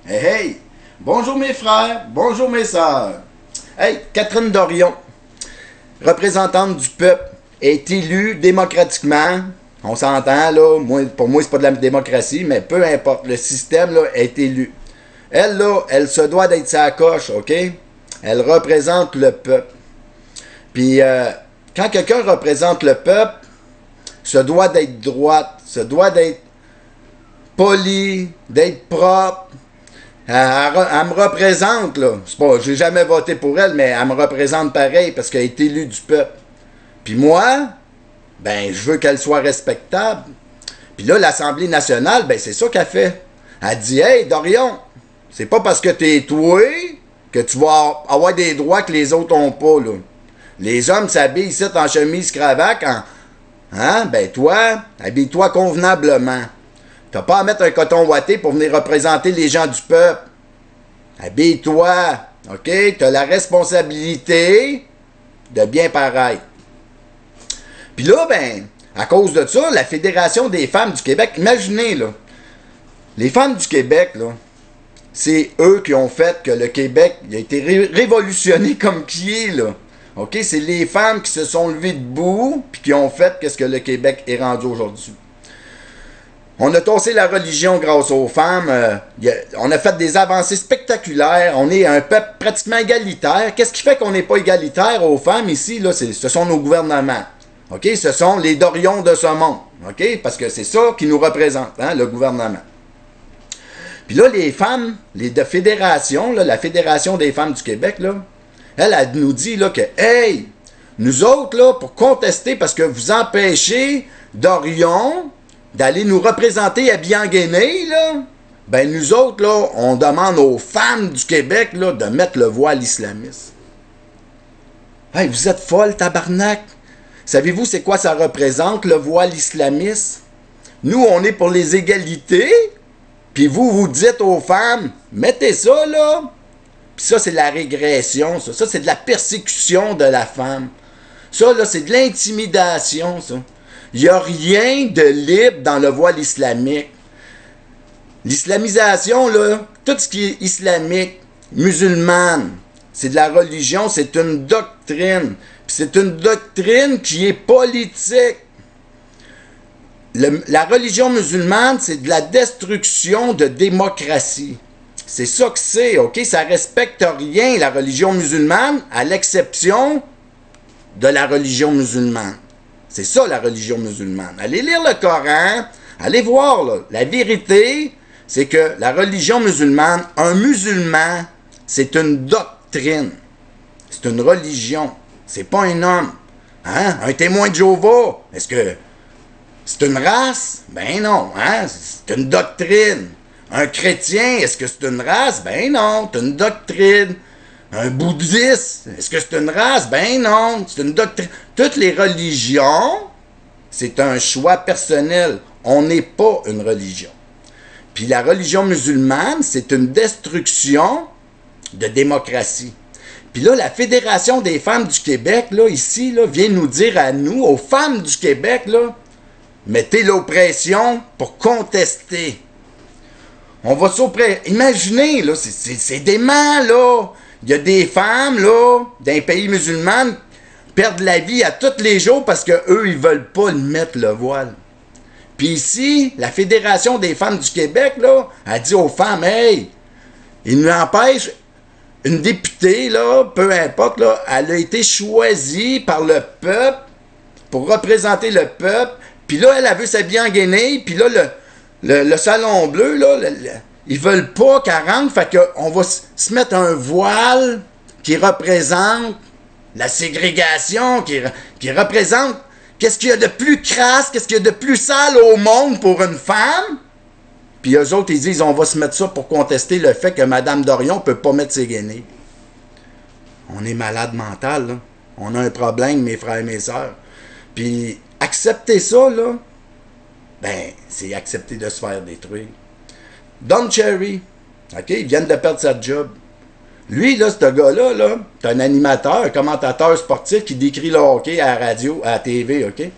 Hey, hey! Bonjour mes frères, bonjour mes sœurs. Hey, Catherine Dorion, représentante du peuple, est élue démocratiquement. On s'entend, là, pour moi, c'est pas de la démocratie, mais peu importe, le système, là, est élu. Elle, là, elle se doit d'être sa coche, OK? Elle représente le peuple. Puis, quand quelqu'un représente le peuple, se doit d'être droite, se doit d'être poli, d'être propre. Elle me représente, là. C'est pas, j'ai jamais voté pour elle, mais elle me représente pareil parce qu'elle est élue du peuple. Puis moi, ben, je veux qu'elle soit respectable. Puis là, l'Assemblée nationale, ben, c'est ça qu'elle fait. Elle dit, hey, Dorion, c'est pas parce que t'es toi que tu vas avoir des droits que les autres ont pas, là. Les hommes s'habillent ici en chemise cravate, hein? Ben, toi, habille-toi convenablement. T'as pas à mettre un coton ouaté pour venir représenter les gens du peuple. Habille-toi, OK? T'as la responsabilité de bien paraître. Puis là, ben, à cause de ça, la Fédération des femmes du Québec, imaginez, là, les femmes du Québec, là, c'est eux qui ont fait que le Québec il a été révolutionné comme qui est, là. OK? C'est les femmes qui se sont levées debout puis qui ont fait qu'est-ce que le Québec est rendu aujourd'hui. On a tossé la religion grâce aux femmes. On a fait des avancées spectaculaires. On est un peuple pratiquement égalitaire. Qu'est-ce qui fait qu'on n'est pas égalitaire aux femmes ici? Là, ce sont nos gouvernements. OK? Ce sont les Dorions de ce monde. OK? Parce que c'est ça qui nous représente, hein, le gouvernement. Puis là, les femmes, les de fédération, là, la Fédération des femmes du Québec, là, elle nous dit là, que, hey, nous autres, là, pour contester, parce que vous empêchez Dorion d'aller nous représenter à Bienguéné, là, ben nous autres, là, on demande aux femmes du Québec, là, de mettre le voile islamiste. Hey, vous êtes folle, tabarnak! Savez-vous c'est quoi ça représente, le voile islamiste? Nous, on est pour les égalités, puis vous dites aux femmes, mettez ça, là. Puis ça, c'est de la régression, ça. Ça, c'est de la persécution de la femme. Ça, là, c'est de l'intimidation, ça. Il n'y a rien de libre dans le voile islamique. L'islamisation, là, tout ce qui est islamique, musulmane, c'est de la religion, c'est une doctrine. Puis c'est une doctrine qui est politique. La religion musulmane, c'est de la destruction de démocratie. C'est ça que c'est, OK? Ça respecte rien, la religion musulmane, à l'exception de la religion musulmane. C'est ça, la religion musulmane. Allez lire le Coran, allez voir, là. La vérité, c'est que la religion musulmane, un musulman, c'est une doctrine. C'est une religion. C'est pas un homme. Hein? Un témoin de Jéhovah, est-ce que c'est une race? Ben non. Hein? C'est une doctrine. Un chrétien, est-ce que c'est une race? Ben non, c'est une doctrine. Un bouddhiste, est-ce que c'est une race? Ben non, c'est une doctrine. Toutes les religions, c'est un choix personnel. On n'est pas une religion. Puis la religion musulmane, c'est une destruction de démocratie. Puis là, la Fédération des femmes du Québec, là, ici, là, vient nous dire à nous, aux femmes du Québec, là, mettez l'oppression pour contester. On va s'oppresser. Imaginez, là, c'est dément, là. Il y a des femmes, là, d'un pays musulman, perdent la vie à tous les jours parce qu'eux, ils veulent pas mettre le voile. Puis ici, la Fédération des femmes du Québec, là, a dit aux femmes, hey, ils nous empêchent, une députée, là, peu importe, là, elle a été choisie par le peuple pour représenter le peuple. Puis là, elle veut s'habiller en guenille, puis là, le salon bleu, là, ils veulent pas qu'elle rentre, fait qu'on va se mettre un voile qui représente la ségrégation, qui représente qu'est-ce qu'il y a de plus crasse, qu'est-ce qu'il y a de plus sale au monde pour une femme. Puis eux autres, ils disent, on va se mettre ça pour contester le fait que Mme Dorion ne peut pas mettre ses guenilles. On est malade mental, là. On a un problème, mes frères et mes sœurs. Puis accepter ça, là, ben, c'est accepter de se faire détruire. Don Cherry, OK, ils viennent de perdre sa job. Lui, là, ce gars-là, là, c'est un animateur, un commentateur sportif qui décrit le hockey à la radio, à la TV, OK?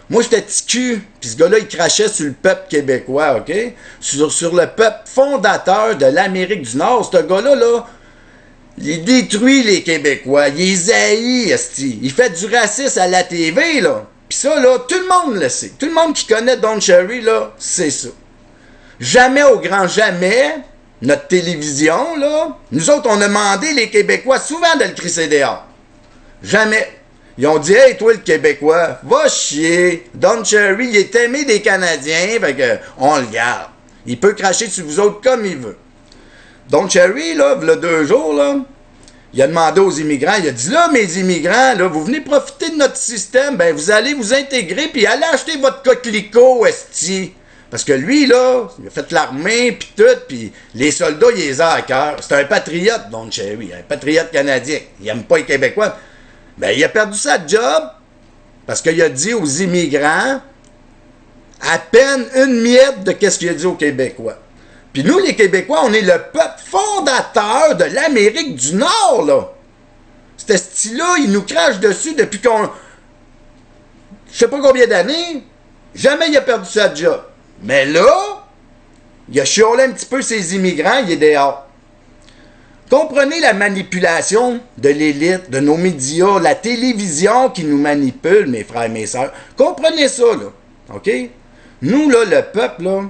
Moi, j'étais petit cul, puis ce gars-là, il crachait sur le peuple québécois, OK? Sur le peuple fondateur de l'Amérique du Nord. Ce gars-là, là, il détruit les Québécois, il les haït, esti. Il fait du racisme à la TV, là. Puis ça, là, tout le monde le sait. Tout le monde qui connaît Don Cherry, là, c'est ça. Jamais au grand jamais, notre télévision, là, nous autres, on a demandé les Québécois souvent de le crisser dehors. Jamais. Ils ont dit, hey, toi, le Québécois, va chier. Don Cherry, il est aimé des Canadiens, fait que, on le garde. Il peut cracher sur vous autres comme il veut. Don Cherry, là, il y a 2 jours, là, il a demandé aux immigrants, il a dit, là, mes immigrants, là, vous venez profiter de notre système, ben, vous allez vous intégrer, puis allez acheter votre coquelicot, esti. Parce que lui, là, il a fait l'armée, puis tout, puis les soldats, il les a à cœur. C'est un patriote, Don Cherry, un patriote canadien. Il n'aime pas les Québécois. Ben, il a perdu sa job parce qu'il a dit aux immigrants à peine une miette de qu'est-ce qu'il a dit aux Québécois. Puis nous, les Québécois, on est le peuple fondateur de l'Amérique du Nord, là. Ce style-là, il nous crache dessus depuis qu'on... Je sais pas combien d'années. Jamais il a perdu sa job. Mais là, il a chiolé un petit peu ses immigrants, il est dehors. Comprenez la manipulation de l'élite, de nos médias, la télévision qui nous manipule, mes frères et mes sœurs. Comprenez ça, là. OK? Nous, là, le peuple, là,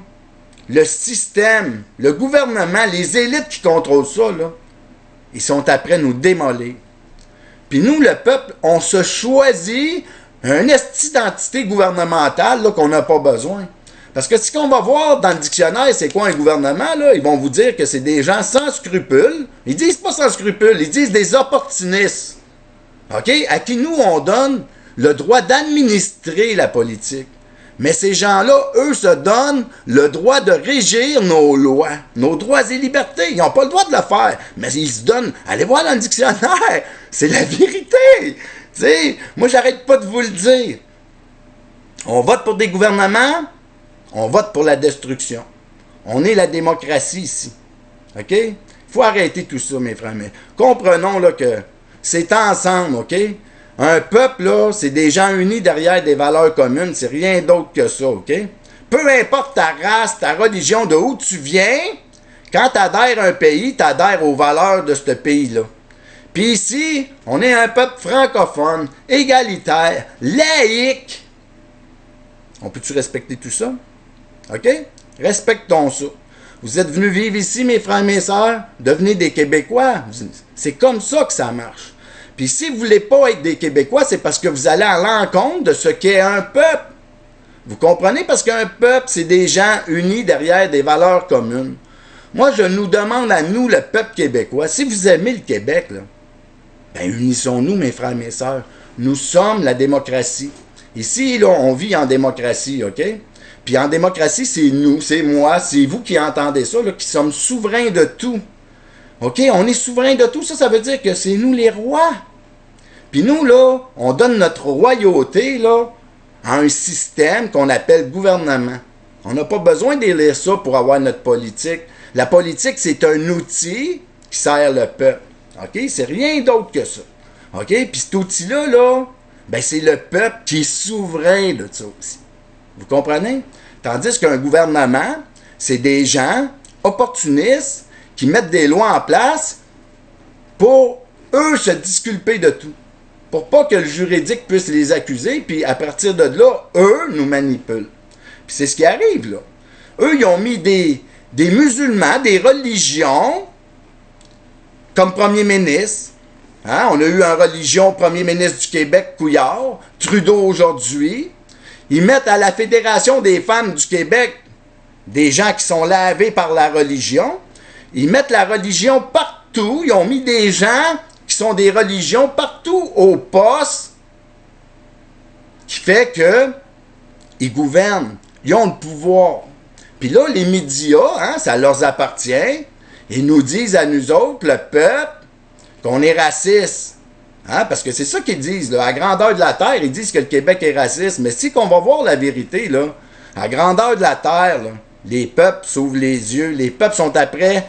le système, le gouvernement, les élites qui contrôlent ça, là, ils sont après nous démolir. Puis nous, le peuple, on se choisit un esti d'entité gouvernementale là, qu'on n'a pas besoin. Parce que si on va voir dans le dictionnaire c'est quoi un gouvernement, là, ils vont vous dire que c'est des gens sans scrupules. Ils disent pas sans scrupules, ils disent des opportunistes. OK? À qui nous, on donne le droit d'administrer la politique. Mais ces gens-là, eux, se donnent le droit de régir nos lois, nos droits et libertés. Ils n'ont pas le droit de le faire, mais ils se donnent. Allez voir dans le dictionnaire, c'est la vérité. T'sais, moi, j'arrête pas de vous le dire. On vote pour des gouvernements, on vote pour la destruction. On est la démocratie ici. OK? Il faut arrêter tout ça, mes frères. Mais comprenons là, que c'est ensemble, OK? Un peuple, là, c'est des gens unis derrière des valeurs communes. C'est rien d'autre que ça, OK? Peu importe ta race, ta religion, de où tu viens, quand tu adhères à un pays, tu adhères aux valeurs de ce pays-là. Puis ici, on est un peuple francophone, égalitaire, laïque. On peut-tu respecter tout ça? OK? Respectons ça. Vous êtes venus vivre ici, mes frères et mes sœurs, devenez des Québécois. C'est comme ça que ça marche. Puis si vous ne voulez pas être des Québécois, c'est parce que vous allez à l'encontre de ce qu'est un peuple. Vous comprenez? Parce qu'un peuple, c'est des gens unis derrière des valeurs communes. Moi, je nous demande à nous, le peuple québécois, si vous aimez le Québec, là, ben unissons-nous, mes frères et mes sœurs. Nous sommes la démocratie. Ici, là, on vit en démocratie, OK? Puis en démocratie, c'est nous, c'est moi, c'est vous qui entendez ça, là, qui sommes souverains de tout. OK? On est souverains de tout. Ça veut dire que c'est nous les rois. Puis nous, là, on donne notre royauté, là, à un système qu'on appelle gouvernement. On n'a pas besoin d'élire ça pour avoir notre politique. La politique, c'est un outil qui sert le peuple. OK? C'est rien d'autre que ça. OK? Puis cet outil-là, là, ben c'est le peuple qui est souverain de ça aussi. Vous comprenez? Tandis qu'un gouvernement, c'est des gens opportunistes qui mettent des lois en place pour, eux, se disculper de tout. Pour pas que le juridique puisse les accuser, puis à partir de là, eux nous manipulent. Puis c'est ce qui arrive, là. Eux, ils ont mis des musulmans, des religions, comme premier ministre. Hein? On a eu un religion premier ministre du Québec, Couillard, Trudeau aujourd'hui. Ils mettent à la Fédération des femmes du Québec des gens qui sont lavés par la religion. Ils mettent la religion partout. Ils ont mis des gens qui sont des religions partout au poste, qui fait que ils gouvernent. Ils ont le pouvoir. Puis là, les médias, hein, ça leur appartient. Ils nous disent à nous autres, le peuple, qu'on est raciste. Hein, parce que c'est ça qu'ils disent. Là, à grandeur de la terre, ils disent que le Québec est raciste. Mais si qu'on va voir la vérité, là, à grandeur de la terre, là, les peuples s'ouvrent les yeux. Les peuples sont après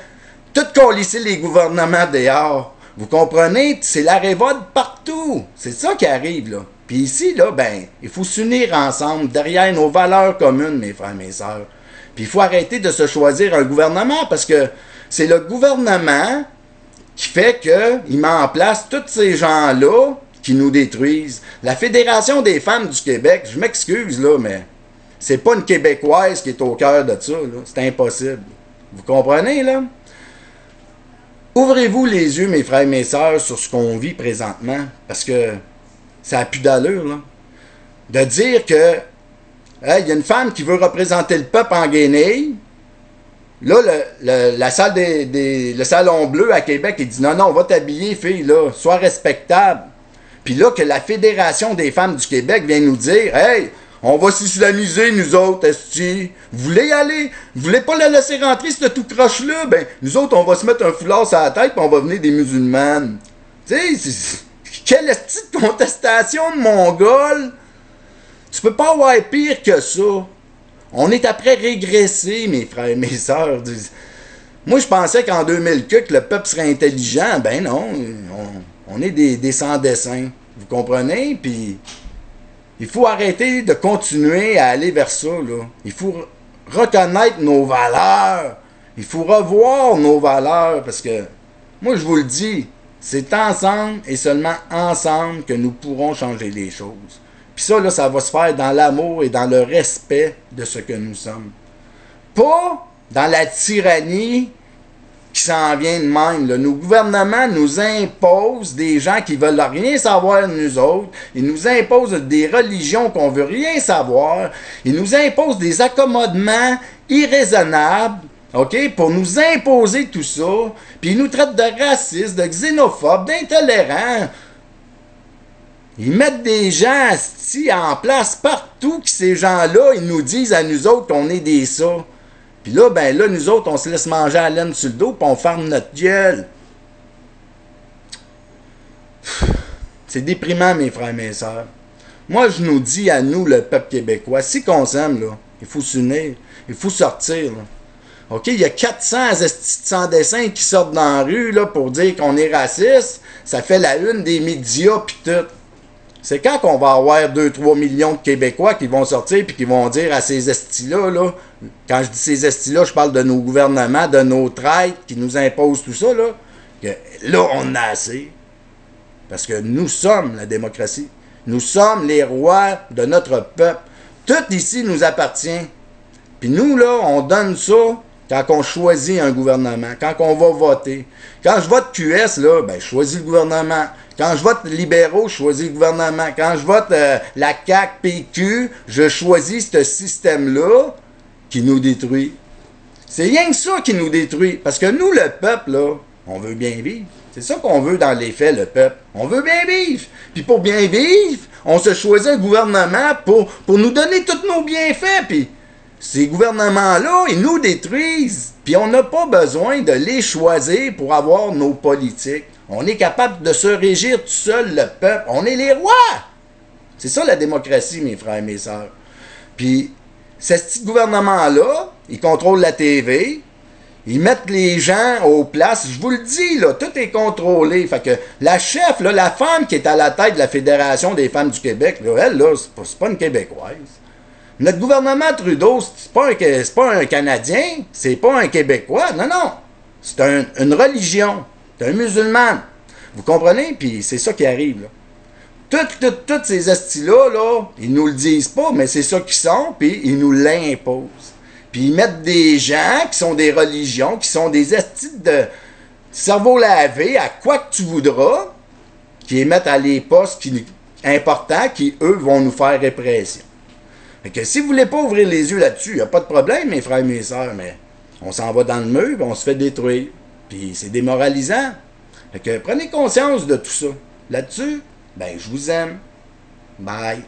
tout colisser les gouvernements dehors. Vous comprenez? C'est la révolte partout. C'est ça qui arrive, là. Puis ici, là, ben, il faut s'unir ensemble derrière nos valeurs communes, mes frères, mes sœurs. Puis il faut arrêter de se choisir un gouvernement parce que c'est le gouvernement qui fait qu'il met en place tous ces gens-là qui nous détruisent. La Fédération des femmes du Québec, je m'excuse, là, mais c'est pas une Québécoise qui est au cœur de ça, là. C'est impossible. Vous comprenez, là? Ouvrez-vous les yeux, mes frères et mes sœurs, sur ce qu'on vit présentement, parce que ça n'a plus d'allure, là. De dire que il y a une femme qui veut représenter le peuple en Guinée. Là, la salle le Salon Bleu à Québec, il dit non, on va t'habiller, fille, là, sois respectable. Puis là, que la Fédération des femmes du Québec vient nous dire, hey, on va s'islamiser, nous autres, esti. Vous voulez y aller? Vous voulez pas la laisser rentrer, ce tout croche-là? Ben, nous autres, on va se mettre un foulard sur la tête, puis on va venir des musulmanes. Tu sais, quelle esti de contestation de mongol! Tu peux pas avoir pire que ça. On est après régresser, mes frères et mes sœurs. Moi, je pensais qu'en 2000, que le peuple serait intelligent. Ben non, on est des sans-dessins. Vous comprenez? Puis, il faut arrêter de continuer à aller vers ça, là. Il faut reconnaître nos valeurs. Il faut revoir nos valeurs. Parce que, moi, je vous le dis, c'est ensemble et seulement ensemble que nous pourrons changer les choses. Puis ça, là, ça va se faire dans l'amour et dans le respect de ce que nous sommes. Pas dans la tyrannie qui s'en vient de même, là. Nos gouvernements nous imposent des gens qui veulent rien savoir de nous autres. Ils nous imposent des religions qu'on veut rien savoir. Ils nous imposent des accommodements irraisonnables, OK, pour nous imposer tout ça. Puis ils nous traitent de racistes, de xénophobes, d'intolérants. Ils mettent des gens astis en place partout, que ces gens-là, ils nous disent à nous autres qu'on est des ça. Puis là, ben là, nous autres, on se laisse manger à laine sur le dos, puis on ferme notre gueule. C'est déprimant, mes frères et mes sœurs. Moi, je nous dis à nous, le peuple québécois, si qu'on s'aime, là, il faut s'unir, il faut sortir, là. OK, il y a 400 sans-dessins qui sortent dans la rue, là, pour dire qu'on est raciste. Ça fait la une des médias, puis tout. C'est quand qu'on va avoir 2-3 millions de Québécois qui vont sortir puis qui vont dire à ces estis-là, là, quand je dis ces estis-là, je parle de nos gouvernements, de nos traîtres qui nous imposent tout ça, là, que là, on a assez. Parce que nous sommes la démocratie. Nous sommes les rois de notre peuple. Tout ici nous appartient. Puis nous, là, on donne ça quand on choisit un gouvernement, quand on va voter. Quand je vote QS, là, ben, je choisis le gouvernement. Quand je vote libéraux, je choisis le gouvernement. Quand je vote la CAQ, PQ, je choisis ce système-là qui nous détruit. C'est rien que ça qui nous détruit. Parce que nous, le peuple, là, on veut bien vivre. C'est ça qu'on veut dans les faits, le peuple. On veut bien vivre. Puis pour bien vivre, on se choisit un gouvernement pour nous donner tous nos bienfaits. Puis ces gouvernements-là, ils nous détruisent. Puis on n'a pas besoin de les choisir pour avoir nos politiques. On est capable de se régir tout seul, le peuple. On est les rois. C'est ça la démocratie, mes frères et mes sœurs. Puis, ce petit gouvernement-là, ils contrôlent la TV, ils mettent les gens aux places. Je vous le dis, là, tout est contrôlé. Fait que la chef, là, la femme qui est à la tête de la Fédération des femmes du Québec, là, elle, là, c'est pas une Québécoise. Notre gouvernement Trudeau, c'est pas un Canadien, c'est pas un Québécois. Non, non. C'est une religion. C'est un musulman. Vous comprenez? Puis c'est ça qui arrive, là. Toutes ces estis-là, là, ils nous le disent pas, mais c'est ça qu'ils sont, puis ils nous l'imposent. Puis ils mettent des gens qui sont des religions, qui sont des estis de cerveau lavé, à quoi que tu voudras, qui les mettent à les postes importants, qui, eux, vont nous faire répression. Fait que si vous voulez pas ouvrir les yeux là-dessus, il n'y a pas de problème, mes frères et mes sœurs, mais on s'en va dans le mur, puis on se fait détruire. Puis c'est démoralisant. Fait que prenez conscience de tout ça. Là-dessus, ben je vous aime. Bye.